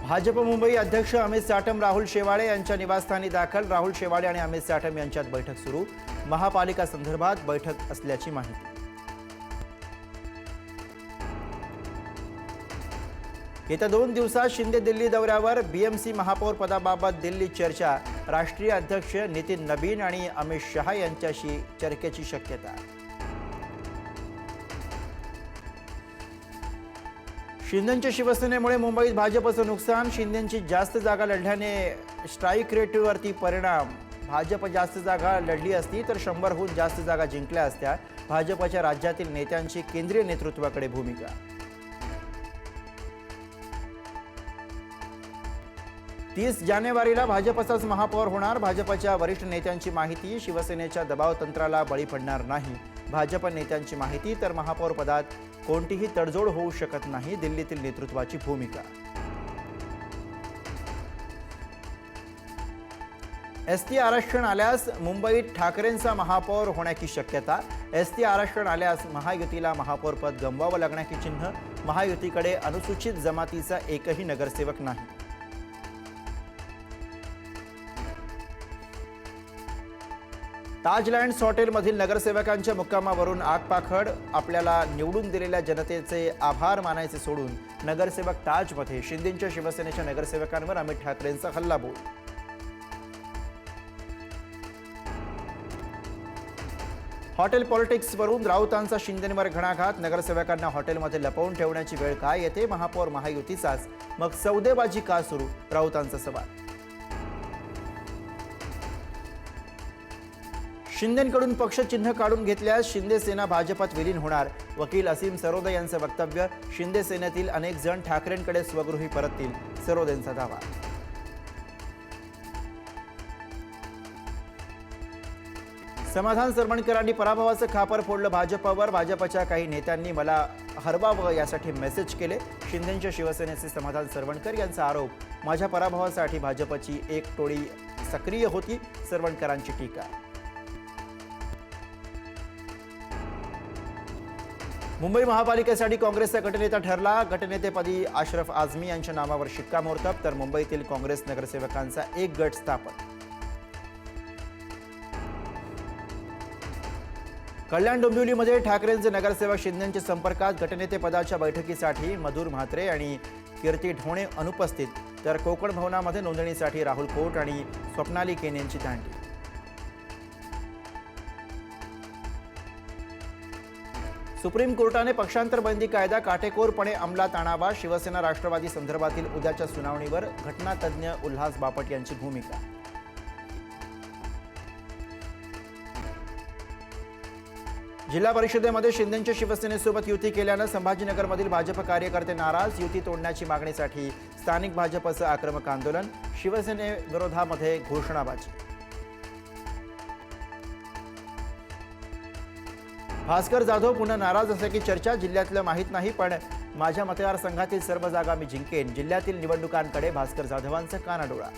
भाजप मुंबई अध्यक्ष अमित साटम राहुल शेवाळे यांच्या निवासस्थानी दाखल। राहुल शेवाळे आणि अमित साटम यांच्यात बैठक सुरू। महापालिका संदर्भात बैठक असल्याची माहिती। येत्या 2 दिवसात शिंदे दिल्ली दौऱ्यावर। बीएमसी महापौर पदाबाबत दिल्ली चर्चा। राष्ट्रीय अध्यक्ष नितीन नबीन आणि अमित शहा यांच्याशी चर्चेची शक्यता। शिंदेंच्या शिवसेनेमुळे मुंबईत भाजपचं नुकसान। शिंदेंची जास्त जागा लढल्याने स्ट्राईक रेटवरती परिणाम। भाजप जास्त जागा लढली असती तर 100हून जास्त जागा जिंकल्या असत्या। भाजपच्या राज्यातील नेत्यांची केंद्रीय नेतृत्वाकडे भूमिका। तीस जानेवारीला भाजपचाच महापौर होणार। भाजपच्या वरिष्ठ नेत्यांची माहिती। शिवसेनेच्या दबावतंत्राला बळी पडणार नाही। भाजप नेत्यांची माहिती। तर महापौर पदात कोणतीही तडजोड होऊ शकत नाही। दिल्लीतील नेतृत्वाची भूमिका। एसटी आरक्षण आल्यास मुंबईत ठाकरेंचा महापौर होण्याची शक्यता। एसटी आरक्षण आल्यास महायुतीला महापौर पद गमवावं लागण्याची चिन्ह। महायुतीकडे अनुसूचित जमातीचा एकही नगरसेवक नाही। ताजलँड्स हॉटेलमधील नगरसेवकांच्या मुक्कामावरून आगपाखड। आपल्याला निवडून दिलेल्या जनतेचे आभार मानायचे सोडून नगरसेवक ताजमध्ये। शिंदेंच्या शिवसेनेच्या नगरसेवकांवर अमित ठाकरेंचा हल्लाबोल। हॉटेल पॉलिटिक्सवरून राऊतांचा शिंदेंवर घणाघात। नगरसेवकांना हॉटेलमध्ये लपवून ठेवण्याची वेळ काय येते? महापौर महायुतीचाच, मग सौदेबाजी का सुरू? राऊतांचा सवाल। शिंदेंकडून पक्षचिन्ह काढून घेतल्यास शिंदे सेना भाजपात विलीन होणार। वकील असीम सरोदे यांचं वक्तव्य। शिंदे सेनेतील अनेक जण ठाकरेंकडे स्वगृही परततील, सरोदेंचा दावा। समाधान सरवणकरांनी पराभवाचं खापर फोडलं भाजपवर। भाजपच्या काही नेत्यांनी मला हरवावं यासाठी मेसेज केले। शिंदेंच्या शिवसेनेचे समाधान सरवणकर यांचा आरोप। माझ्या पराभवासाठी भाजपची एक टोळी सक्रिय होती, सरवणकरांची टीका। मुंबई महापालिकेसाठी काँग्रेसचा गटनेता ठरला। गटनेतेपदी अशरफ आझमी यांच्या नावावर शिक्कामोर्तब। तर मुंबईतील काँग्रेस नगरसेवकांचा एक गट स्थापन। कल्याण डोंबिवलीमध्ये ठाकरेंचे नगरसेवक शिंदेंच्या संपर्कात। गटनेतेपदाच्या बैठकीसाठी मधुर म्हात्रे आणि कीर्ती ढोणे अनुपस्थित। तर कोकण भवनामध्ये नोंदणीसाठी राहुल कोट आणि स्वप्नाली केन यांची दांडी। सुप्रीम कोर्टाने पक्षांतर बंदी कायदा काटेकोरपणे अंमलात आणावा। शिवसेना राष्ट्रवादी संदर्भातील उद्याच्या सुनावणीवर घटनातज्ञ उल्हास बापट यांची भूमिका। जिल्हा परिषदेमध्ये शिंदेंच्या शिवसेनेसोबत युती केल्यानं संभाजीनगरमधील भाजप कार्यकर्ते नाराज। युती तोडण्याची मागणीसाठी स्थानिक भाजपचं आक्रमक आंदोलन। शिवसेनेविरोधामध्ये घोषणाबाजी। भास्कर जाधव पुन्हा नाराज असल्याची चर्चा। जिल्ह्यातलं माहीत नाही, पण माझ्या मतदारसंघातील सर्व जागा मी जिंकेन। जिल्ह्यातील निवडणुकांकडे भास्कर जाधवांचा कानाडोळा।